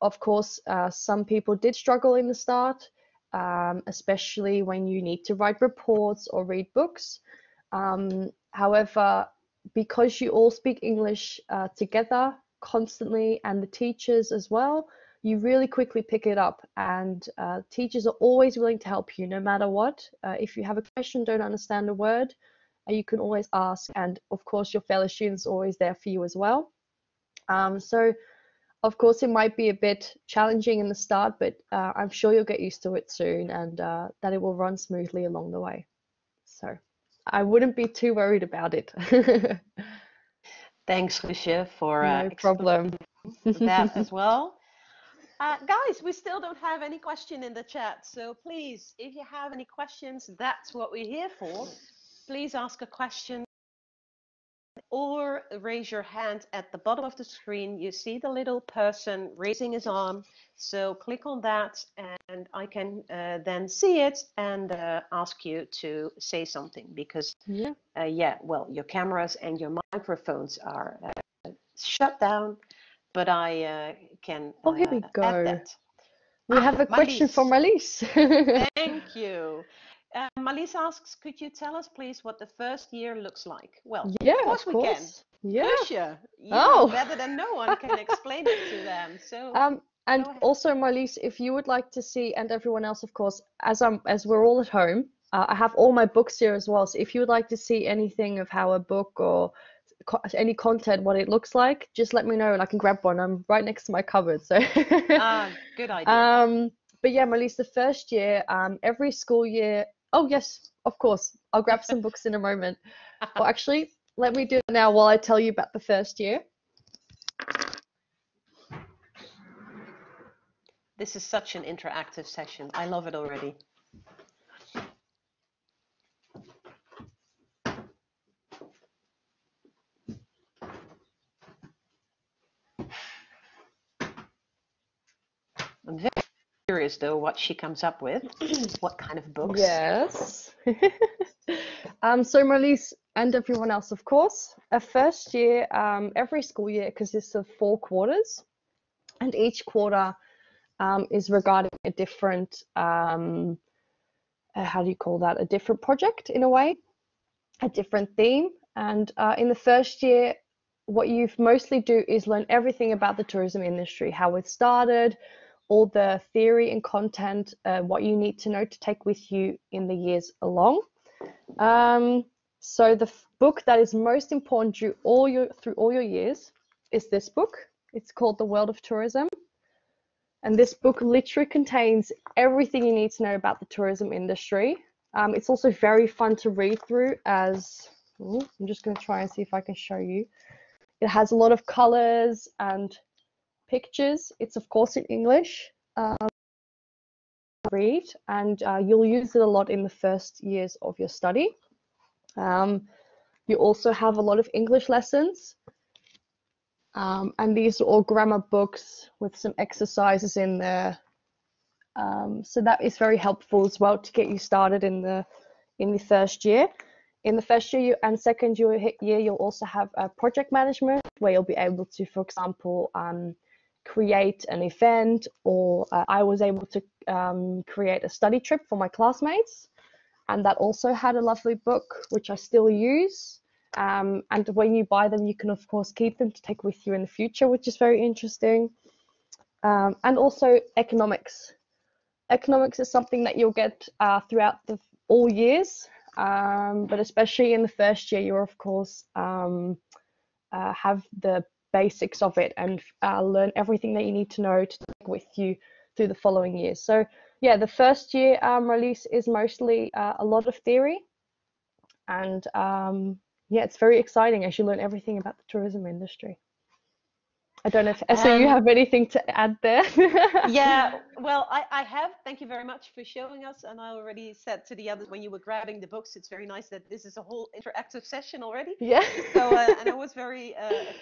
Of course, some people did struggle in the start, especially when you need to write reports or read books. However, because you all speak English together constantly, and the teachers as well, you really quickly pick it up. And teachers are always willing to help you no matter what. If you have a question, don't understand a word, you can always ask. And of course, your fellow students are always there for you as well. So of course, it might be a bit challenging in the start, but I'm sure you'll get used to it soon, and that it will run smoothly along the way. So I wouldn't be too worried about it. Thanks, Guusje, for No problem. that as well. Guys, we still don't have any question in the chat, so please, if you have any questions, that's what we're here for. Please ask a question or raise your hand at the bottom of the screen. You see the little person raising his arm, so click on that and I can then see it and ask you to say something, because well, your cameras and your microphones are shut down, but I can Oh, here we go. add that. We have a question from Marlies. Thank you. Marlies asks, could you tell us, please, what the first year looks like? Well, yeah, of course we can. Yeah. Guusje, you know better than no one can explain it to them. So, and also, Marlies, if you would like to see, and everyone else, of course, as we're all at home, I have all my books here as well. So if you would like to see anything of how a book or any content, what it looks like, just let me know and I can grab one. I'm right next to my cupboard. So good idea. But yeah, Marlies, the first year, every school year. Oh yes, of course. I'll grab some books in a moment. Well, actually, let me do it now while I tell you about the first year. This is such an interactive session. I love it already. I'm very curious, though, what she comes up with. What kind of books? Yes. So Marlies and everyone else, of course, a first year, every school year consists of 4 quarters, and each quarter is regarding a different, how do you call that? A different project in a way, a different theme. And in the first year, what you mostly do is learn everything about the tourism industry, how it started, all the theory and content, what you need to know to take with you in the years along. So the book that is most important through all your years is this book. It's called The World of Tourism. And this book literally contains everything you need to know about the tourism industry. It's also very fun to read through, as I'm just going to try and see if I can show you. It has a lot of colors and pictures. It's of course in English. Read, and you'll use it a lot in the first years of your study. You also have a lot of English lessons, and these are all grammar books with some exercises in there. So that is very helpful as well to get you started in the first year. In the first year and second year, you'll also have project management, where you'll be able to, for example, create an event, or I was able to create a study trip for my classmates, and that also had a lovely book which I still use. And when you buy them, you can of course keep them to take with you in the future, which is very interesting. And also economics. Economics is something that you'll get throughout all years, but especially in the first year, you'll of course have the basics of it and learn everything that you need to know to take with you through the following years. So yeah, the first year release is mostly a lot of theory, and yeah, it's very exciting as you learn everything about the tourism industry. I don't know if Esther, you have anything to add there? Yeah, well, I have. Thank you very much for showing us. And I already said to the others when you were grabbing the books, it's very nice that this is a whole interactive session already. Yeah. So, and I was very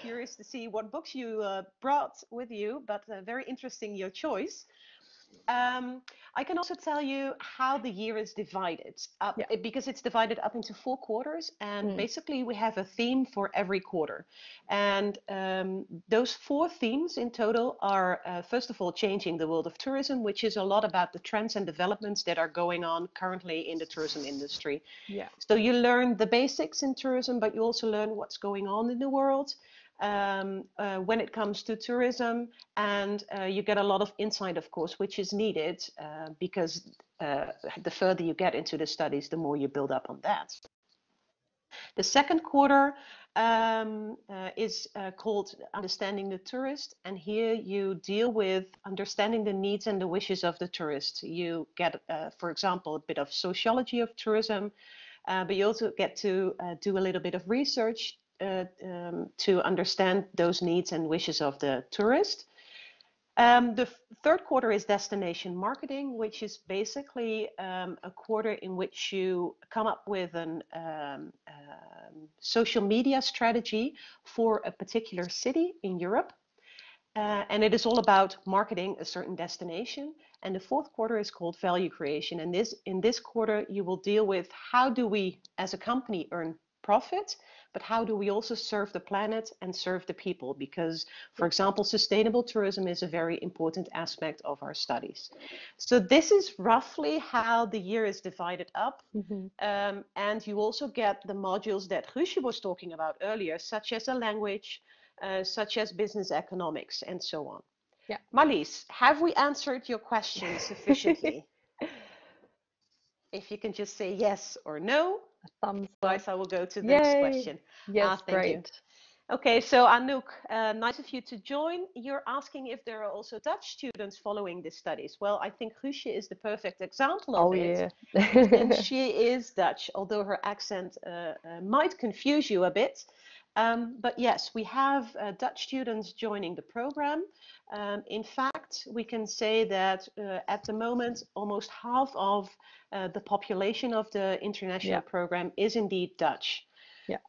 curious to see what books you brought with you, but very interesting your choice. I can also tell you how the year is divided up Yeah. because it's divided up into 4 quarters, and Mm. basically we have a theme for every quarter. And those 4 themes in total are, first of all, changing the world of tourism, which is a lot about the trends and developments that are going on currently in the tourism industry. Yeah. So you learn the basics in tourism, but you also learn what's going on in the world when it comes to tourism, and you get a lot of insight, of course, which is needed because the further you get into the studies, the more you build up on that. The second quarter is called Understanding the Tourist, and here you deal with understanding the needs and the wishes of the tourist. You get, for example, a bit of sociology of tourism, but you also get to do a little bit of research to understand those needs and wishes of the tourist. The third quarter is destination marketing, which is basically a quarter in which you come up with an social media strategy for a particular city in Europe. And it is all about marketing a certain destination. And the fourth quarter is called value creation. And in this quarter, you will deal with how do we as a company earn profit, but how do we also serve the planet and serve the people? Because, for example, sustainable tourism is a very important aspect of our studies. So this is roughly how the year is divided up. Mm-hmm. And you also get the modules that Guusje was talking about earlier, such as a language, such as business economics, and so on. Yeah. Marlies, have we answered your question sufficiently? If you can just say yes or no, Thumbs up. otherwise I will go to the next Yay. question. Yes, Thank you. great. Okay, so Anouk, nice of you to join. You're asking if there are also Dutch students following the studies. Well, I think Guusje is the perfect example of it, since she is Dutch, although her accent might confuse you a bit. But yes, we have Dutch students joining the program. In fact, we can say that at the moment, almost half of the population of the international program is indeed Dutch. Yeah.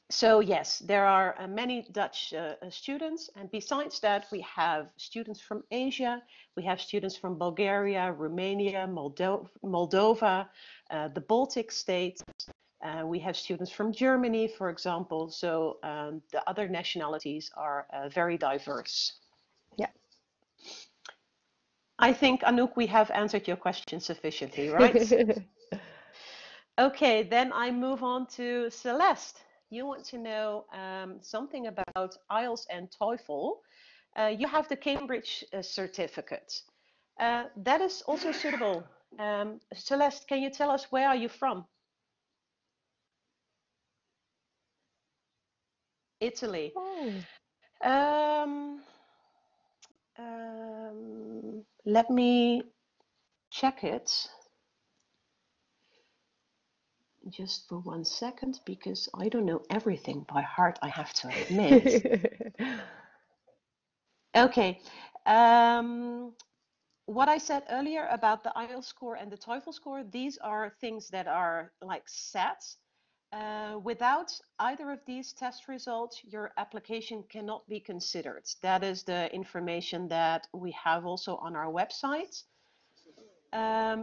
So yes, there are many Dutch students, and besides that, we have students from Asia, we have students from Bulgaria, Romania, Moldova, the Baltic states. We have students from Germany, for example. So the other nationalities are very diverse. Yeah. I think, Anouk, we have answered your question sufficiently, right? Okay, then I move on to Celeste. You want to know something about IELTS and TOEFL. You have the Cambridge certificate. That is also suitable. Celeste, can you tell us where are you from? Italy. Oh. Let me check it. Just for 1 second, because I don't know everything by heart, I have to admit. Okay. What I said earlier about the IELTS score and the TOEFL score, these are things that are like set. Without either of these test results, your application cannot be considered. That is the information that we have also on our website.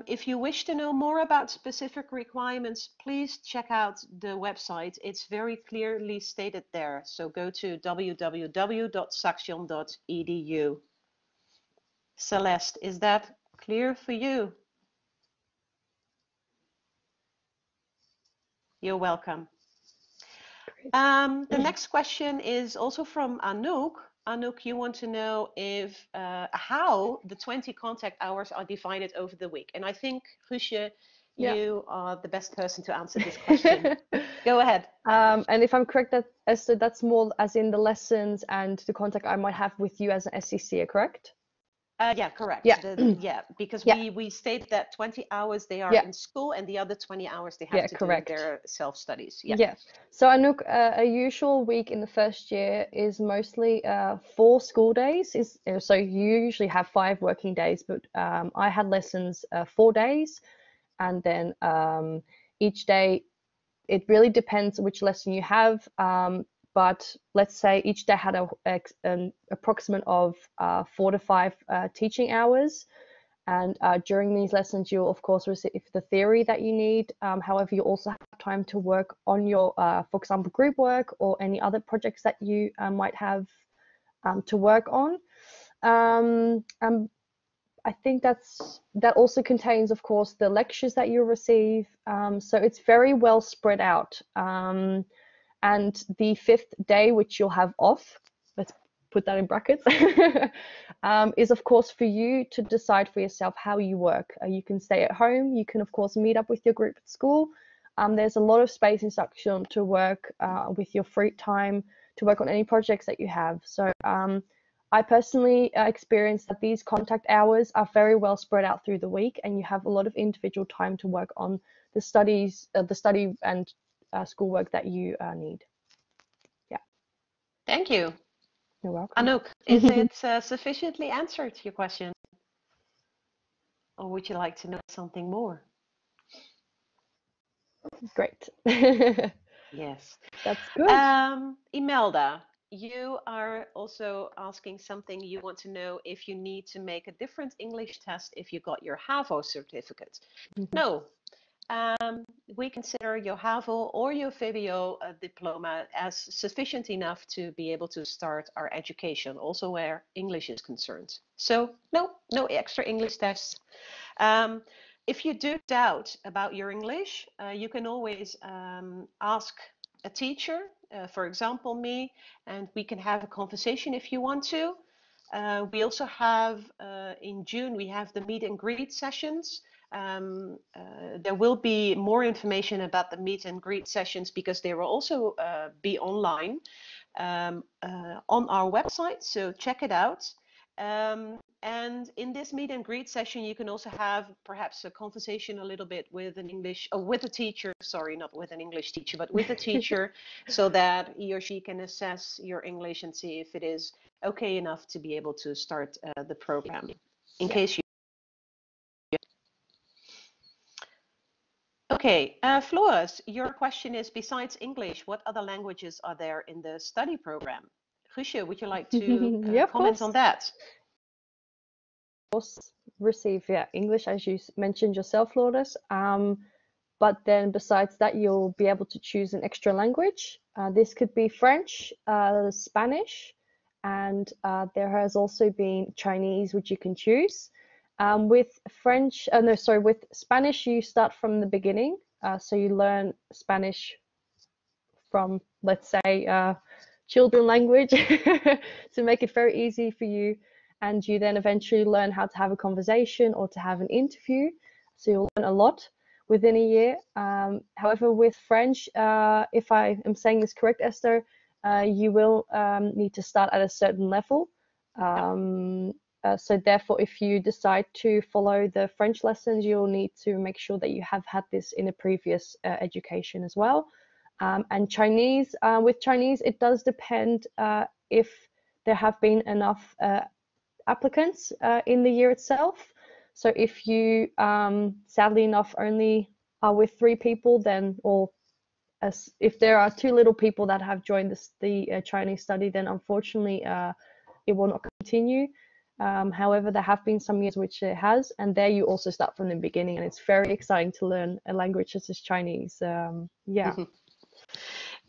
If you wish to know more about specific requirements, please check out the website. It's very clearly stated there. So go to www.saxion.edu. Celeste, is that clear for you? You're welcome. The next question is also from Anouk. Anouk, you want to know if how the 20 contact hours are divided over the week. And I think, Guusje, you are the best person to answer this question. Go ahead. And if I'm correct, Esther, that's more as in the lessons and the contact I might have with you as an SCC, correct? Yeah, correct. Yeah. Because we state that 20 hours they are in school and the other 20 hours they have to do their self-studies. Yeah. So Anouk, a usual week in the first year is mostly 4 school days. So you usually have 5 working days, but I had lessons 4 days, and then each day it really depends which lesson you have. but let's say each day had an approximate of 4 to 5 teaching hours. And during these lessons, you'll of course receive the theory that you need. However, you also have time to work on your, for example, group work or any other projects that you might have to work on. And I think that also contains, of course, the lectures that you receive. So it's very well spread out. And the 5th day, which you'll have off, let's put that in brackets, is of course for you to decide for yourself how you work. You can stay at home. You can of course meet up with your group at school. There's a lot of space in Saxion to work with your free time, to work on any projects that you have. So I personally experienced that these contact hours are very well spread out through the week, and you have a lot of individual time to work on the study and schoolwork that you need. Yeah. Thank you. You're welcome. Anouk, is it sufficiently answered your question? Or would you like to know something more? Great. Yes. That's good. Imelda, you are also asking something. You want to know if you need to make a different English test if you got your HAVO certificate. No. We consider your HAVO or your VWO diploma as sufficient enough to be able to start our education, also where English is concerned. So no extra English tests. If you do doubt about your English, you can always ask a teacher, for example, me, and we can have a conversation if you want to. We also have, in June, we have the meet and greet sessions. There will be more information about the meet and greet sessions because they will also be online on our website, so check it out. And in this meet and greet session, you can also have perhaps a conversation a little bit with with a teacher, sorry, not with an English teacher, but with a teacher, so that he or she can assess your English and see if it is okay enough to be able to start the program. In case you. Okay, Floris, your question is, besides English, what other languages are there in the study program? Guusje, would you like to comment on that? Of course, receive English, as you mentioned yourself, Lourdes. But then besides that, you'll be able to choose an extra language. This could be French, Spanish, and there has also been Chinese, which you can choose. With Spanish, you start from the beginning. So you learn Spanish from, let's say, children language to make it very easy for you. And you then eventually learn how to have a conversation or to have an interview. So you'll learn a lot within a year. However, with French, if I am saying this correct, Esther, you will need to start at a certain level. So therefore, if you decide to follow the French lessons, you'll need to make sure that you have had this in a previous education as well. And Chinese, with Chinese, it does depend if there have been enough applicants in the year itself. So if you, sadly enough, only are with 3 people, then, or if there are too little people that have joined the Chinese study, then unfortunately it will not continue. However, there have been some years which it has, and there you also start from the beginning, and it's very exciting to learn a language such as Chinese. Yeah.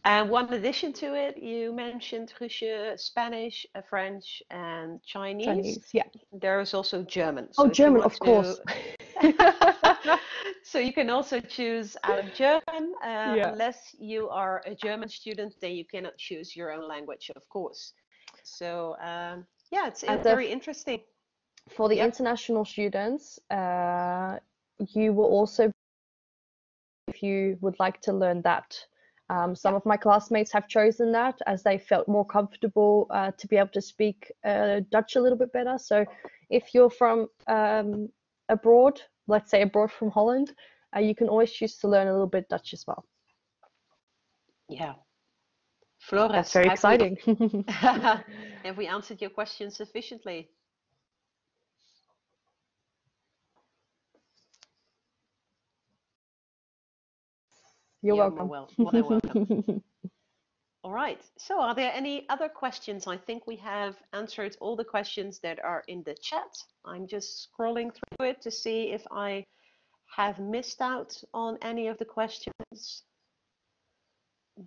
And one addition to it, you mentioned, Guusje, Spanish, French, and Chinese. Chinese, yeah. There is also German. So German, of course. So you can also choose out of German. Unless you are a German student, then you cannot choose your own language, of course. So it's very interesting. For the international students, you will also, if you would like to learn that. Some of my classmates have chosen that as they felt more comfortable to be able to speak Dutch a little bit better. So if you're from abroad, let's say abroad from Holland, you can always choose to learn a little bit Dutch as well. Yeah. Floris, that's very exciting. Have we answered your question sufficiently? You're welcome. More than welcome. All right. So are there any other questions? I think we have answered all the questions that are in the chat. I'm just scrolling through it to see if I have missed out on any of the questions,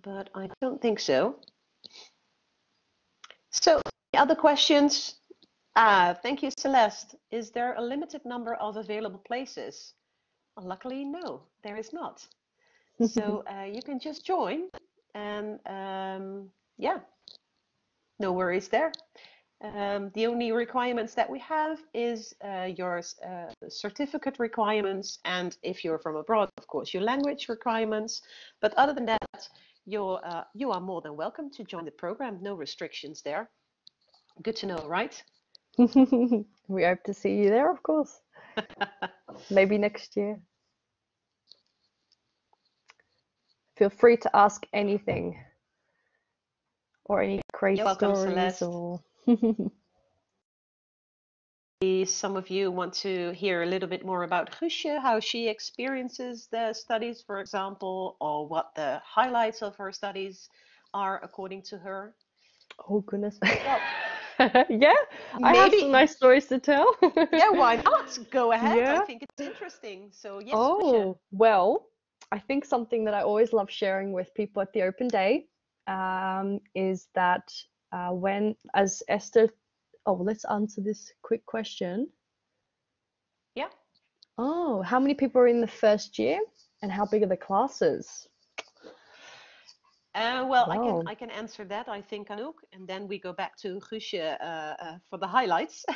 but I don't think so. So the other questions. Thank you, Celeste. Is there a limited number of available places? Well, luckily, no, there is not. So you can just join, and yeah, no worries there. The only requirements that we have is your certificate requirements, and if you're from abroad, of course, your language requirements. But other than that, you are more than welcome to join the program. No restrictions there. Good to know, right? We hope to see you there, of course. Maybe next year. Feel free to ask anything or any crazy You're welcome, stories Celeste. or Some of you want to hear a little bit more about Guusje, how she experiences the studies, for example, or what the highlights of her studies are according to her. oh goodness. Well, Yeah, I have some maybe, nice stories to tell. yeah, why not? Go ahead. I Yeah. think it's interesting. So yes, Guusje. Oh, well, I think something that I always love sharing with people at the open day is that when, as Esther, oh, let's answer this quick question. Yeah. Oh, how many people are in the first year and how big are the classes? Well, Wow. I can answer that, I think, Anouk, and then we go back to Guusje for the highlights.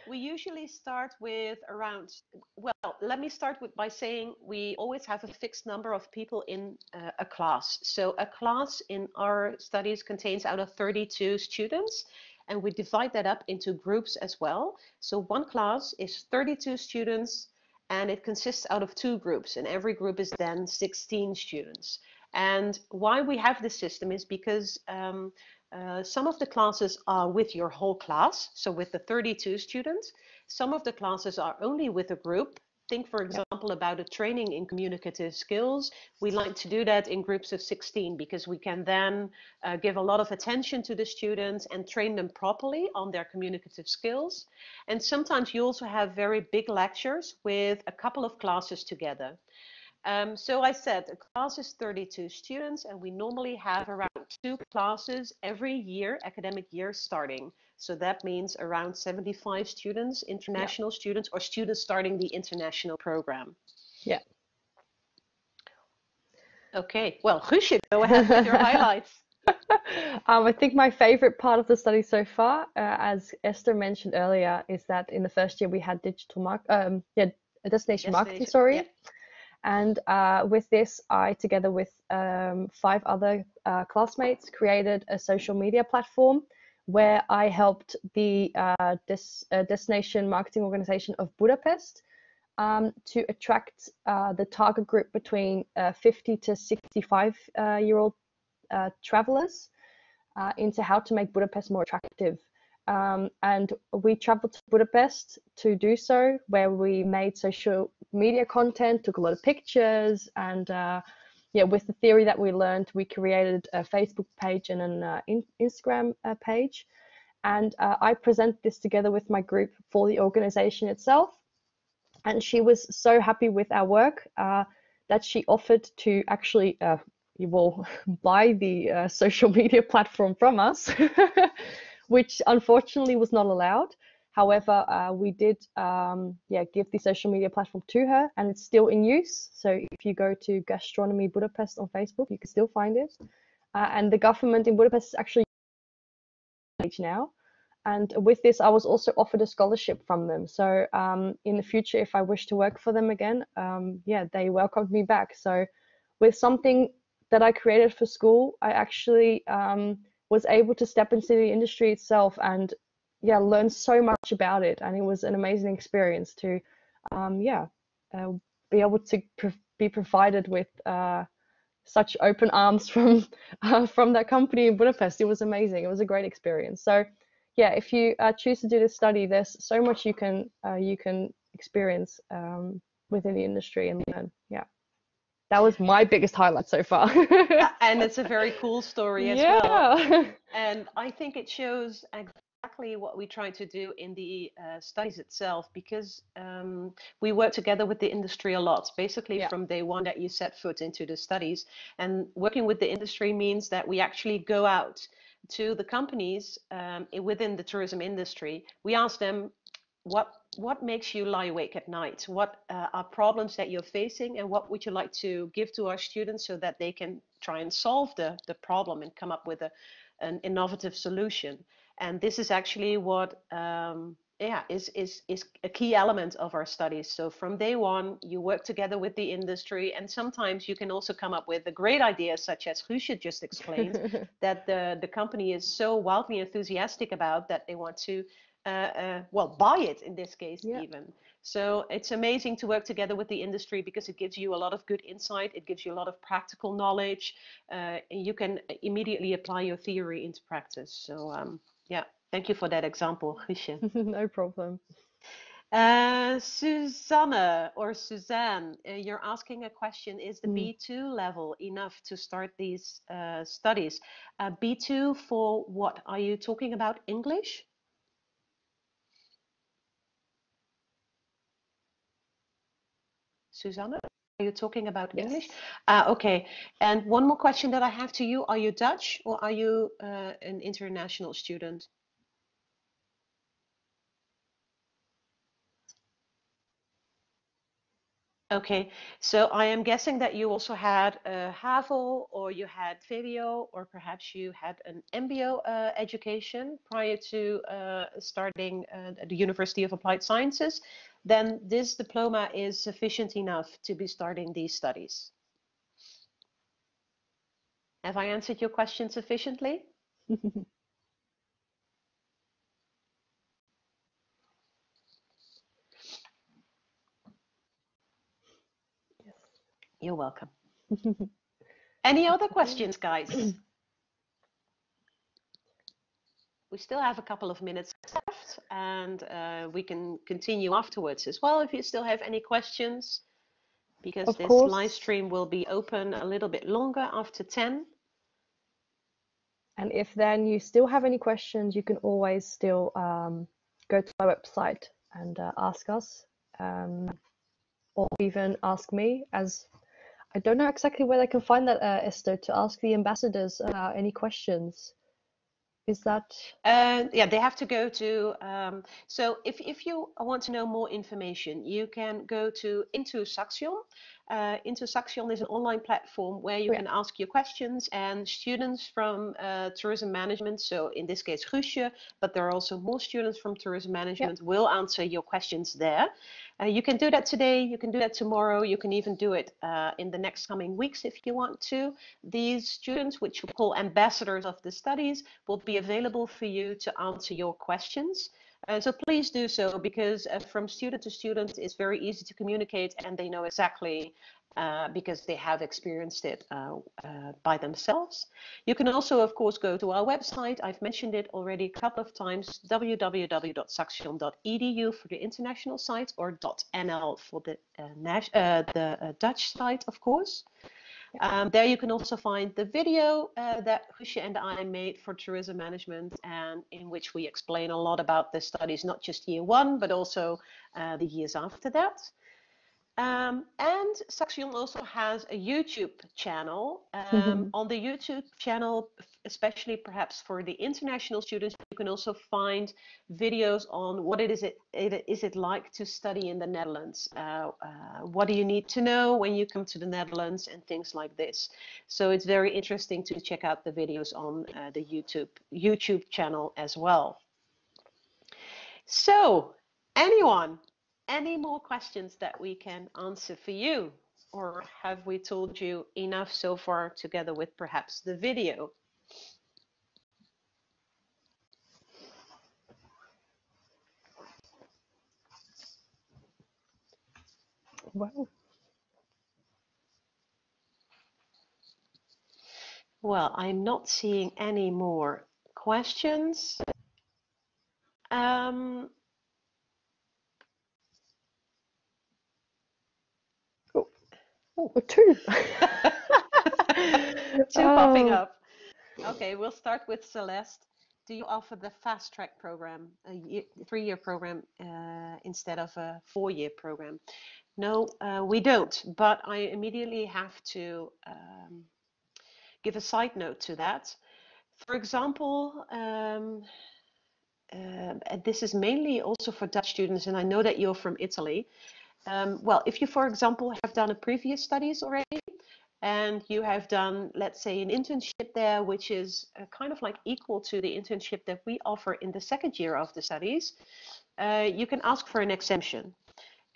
We usually start with around, well, let me start with by saying we always have a fixed number of people in a class. So a class in our studies contains out of 32 students, and we divide that up into groups as well. So one class is 32 students, and it consists out of two groups, and every group is then 16 students. And why we have this system is because some of the classes are with your whole class, so with the 32 students. Some of the classes are only with a group. Think, for example, about a training in communicative skills. We like to do that in groups of 16 because we can then give a lot of attention to the students and train them properly on their communicative skills. And sometimes you also have very big lectures with a couple of classes together. So I said a class is 32 students, and we normally have around two classes every year, academic year starting. So that means around 75 students, international students, or students starting the international program. Yeah. Okay, well, Guusje, go ahead with your highlights. I think my favorite part of the study so far, as Esther mentioned earlier, is that in the first year we had destination marketing, sorry. Yeah. And with this, I, together with 5 other classmates, created a social media platform where I helped the destination marketing organization of Budapest to attract the target group between 50 to 65-year-old travelers into how to make Budapest more attractive. And we traveled to Budapest to do so, where we made social media content, took a lot of pictures, and yeah, with the theory that we learned, we created a Facebook page and an Instagram page. And I presented this together with my group for the organization itself. And she was so happy with our work that she offered to actually buy the social media platform from us, which unfortunately was not allowed. However, we did give the social media platform to her, and it's still in use. So if you go to Gastronomy Budapest on Facebook, you can still find it. And the government in Budapest is actually now. And with this, I was also offered a scholarship from them. So in the future, if I wish to work for them again, they welcomed me back. So with something that I created for school, I actually was able to step into the industry itself and learn so much about it. And it was an amazing experience to be able to be provided with such open arms from that company in Budapest. It was amazing. It was a great experience. So yeah, if you choose to do this study, there's so much you can experience within the industry and learn. Yeah, that was my biggest highlight so far. And it's a very cool story as well. Yeah. And I think it shows exactly what we try to do in the studies itself, because we work together with the industry a lot, basically Yeah. from day one that you set foot into the studies. And working with the industry means that we actually go out to the companies within the tourism industry. We ask them, what makes you lie awake at night? What are problems that you're facing, and what would you like to give to our students so that they can try and solve the problem and come up with an innovative solution? And this is actually what is a key element of our studies. So from day one, you work together with the industry, and sometimes you can also come up with a great idea, such as Guusje just explained, that the company is so wildly enthusiastic about that they want to well, buy it in this case Yeah. even. So it's amazing to work together with the industry, because it gives you a lot of good insight. It gives you a lot of practical knowledge. And you can immediately apply your theory into practice. So yeah, thank you for that example, Guusje. No problem. Susanne or Suzanne, you're asking a question. Is the B2 level enough to start these studies? B2 for what? Are you talking about English? Susanne, are you talking about English? Yes. Okay. And one more question that I have to you. Are you Dutch or are you an international student? Okay, so I am guessing that you also had a HAVO, or you had VWO, or perhaps you had an MBO education prior to starting at the University of Applied Sciences. Then this diploma is sufficient enough to be starting these studies. Have I answered your question sufficiently? You're welcome. Any other questions, guys? We still have a couple of minutes left, and we can continue afterwards as well if you still have any questions, because Of this course. live stream will be open a little bit longer after 10. And if then you still have any questions, you can always still go to our website and ask us, or even ask me, as I don't know exactly where they can find that, Esther, to ask the ambassadors any questions. Is that? Yeah, they have to go to, so if you want to know more information, you can go to Into Saxion. Into Saxion is an online platform where you Yeah. can ask your questions, and students from tourism management, so in this case Guusje, but there are also more students from tourism management, will answer your questions there. You can do that today, you can do that tomorrow, you can even do it in the next coming weeks if you want to. These students, which we call ambassadors of the studies, will be available for you to answer your questions. So please do so, because from student to student, it's very easy to communicate, and they know exactly because they have experienced it by themselves. You can also, of course, go to our website. I've mentioned it already a couple of times, www.saxion.edu for the international site, or .nl for the Dutch site, of course. There you can also find the video that Guusje and I made for tourism management, and in which we explain a lot about the studies, not just year one, but also the years after that. And Saxion also has a YouTube channel. On the YouTube channel, especially perhaps for the international students, you can also find videos on what is it like to study in the Netherlands. What do you need to know when you come to the Netherlands, and things like this. So it's very interesting to check out the videos on the YouTube channel as well. So, anyone? Any more questions that we can answer for you? Or have we told you enough so far, together with perhaps the video? Well, Well, I'm not seeing any more questions. cool. Oh, Or two. two popping Oh, up. Okay, we'll start with Celeste. Do you offer the fast track program, a 3-year program instead of a 4-year program? No, we don't, but I immediately have to give a side note to that. For example, and this is mainly also for Dutch students, and I know that you're from Italy. Well, if you, for example, have done a previous studies already, and you have done, let's say, an internship there, which is kind of like equal to the internship that we offer in the second year of the studies, you can ask for an exemption.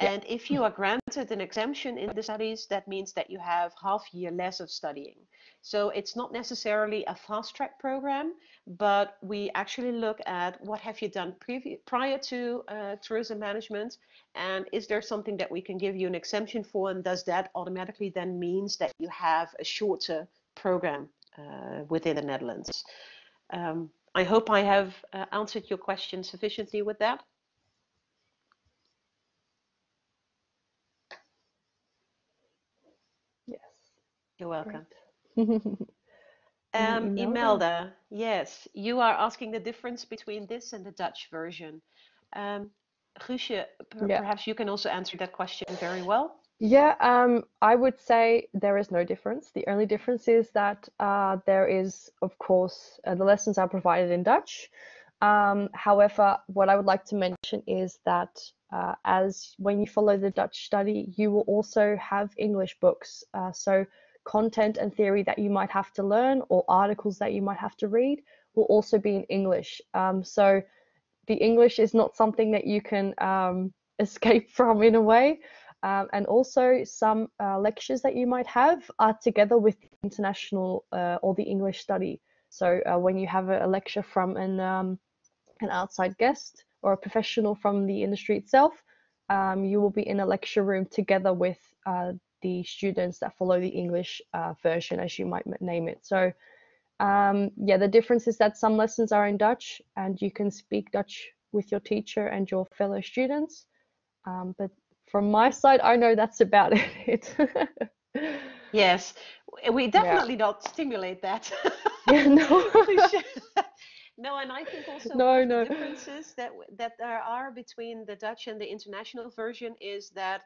yeah, And if you are granted an exemption in the studies, that means that you have half year less of studying. So it's not necessarily a fast track program, but we actually look at what have you done prior to tourism management, and is there something that we can give you an exemption for, and does that automatically then means that you have a shorter program within the Netherlands? I hope I have answered your question sufficiently with that. yes, You're great. welcome. Imelda? Imelda, yes, you are asking the difference between this and the Dutch version. Um, Guusje, Yeah. perhaps you can also answer that question very well. Yeah, I would say there is no difference. The only difference is that there is, of course, the lessons are provided in Dutch. However, what I would like to mention is that as when you follow the Dutch study, you will also have English books. So content and theory that you might have to learn or articles that you might have to read will also be in English. So the English is not something that you can escape from in a way. And also some lectures that you might have are together with the international or the English study. So when you have a lecture from an outside guest or a professional from the industry itself, you will be in a lecture room together with the students that follow the English version, as you might name it. So yeah, the difference is that some lessons are in Dutch and you can speak Dutch with your teacher and your fellow students. But from my side, I know that's about it. Yes, we Yeah. definitely don't stimulate that. Yeah, no. Guusje. No, and I think also one No, of the no. differences that there are between the Dutch and the international version is that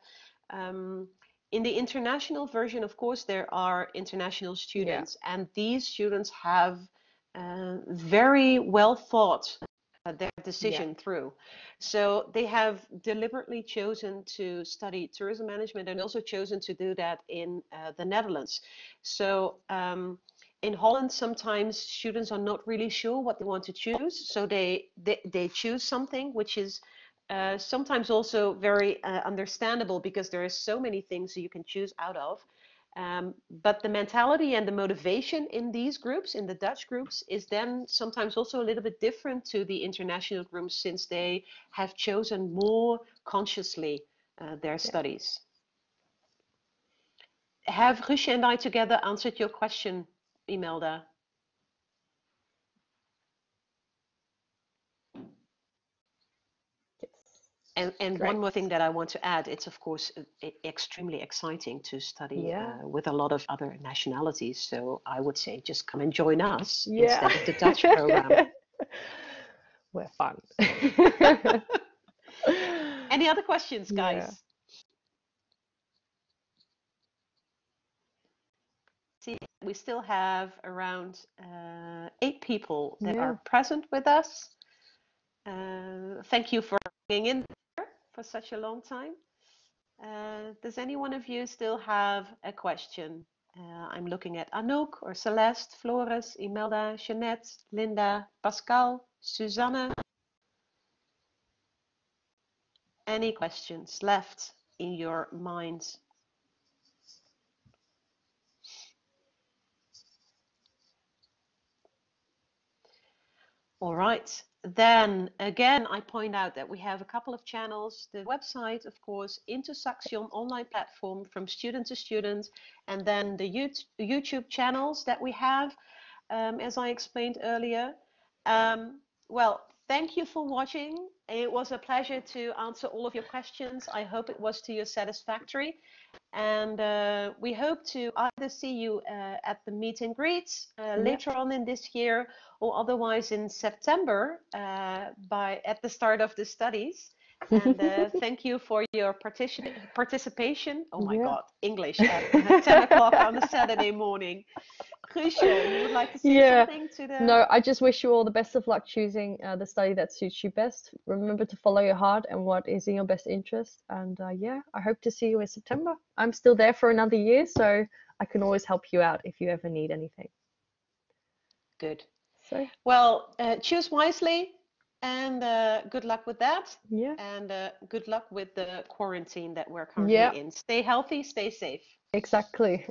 um, in the international version, of course, there are international Yeah. students, and these students have very well thought their Yeah. decision through. So they have deliberately chosen to study tourism management and also chosen to do that in the Netherlands. So in Holland, sometimes students are not really sure what they want to choose, so they choose something which is sometimes also very understandable because there are so many things you can choose out of. But the mentality and the motivation in these groups, in the Dutch groups, is then sometimes also a little bit different to the international groups since they have chosen more consciously their Yeah. studies. Have Guusje and I together answered your question, Imelda? Yes. And one Great. more thing that I want to add, it's of course extremely exciting to study Yeah. with a lot of other nationalities. So I would say just come and join us Yeah. instead of the Dutch program. We're fun. Any other questions, Yeah. guys? See, we still have around 8 people that are Yeah. present with us. Thank you for hanging in there for such a long time. Does any one of you still have a question? I'm looking at Anouk or Celeste, Floris, Imelda, Jeanette, Linda, Pascal, Susanne. Any questions left in your minds? All right. Then again, I point out that we have a couple of channels. The website, of course, into Saxion online platform from student to student, and then the YouTube channels that we have, as I explained earlier. Well, thank you for watching. It was a pleasure to answer all of your questions. I hope it was to your satisfactory. And we hope to either see you at the meet and greets later on in this year, or otherwise in September at the start of the studies. And thank you for your participation. Oh my God, English at 10 o'clock on a Saturday morning. Guusje, you would like to say something to the... No, I just wish you all the best of luck choosing the study that suits you best. Remember to follow your heart and what is in your best interest. And yeah, I hope to see you in September. I'm still there for another year, so I can always help you out if you ever need anything. Good. So, well, choose wisely, and good luck with that. yeah. And good luck with the quarantine that we're currently in. Stay healthy, stay safe. Exactly.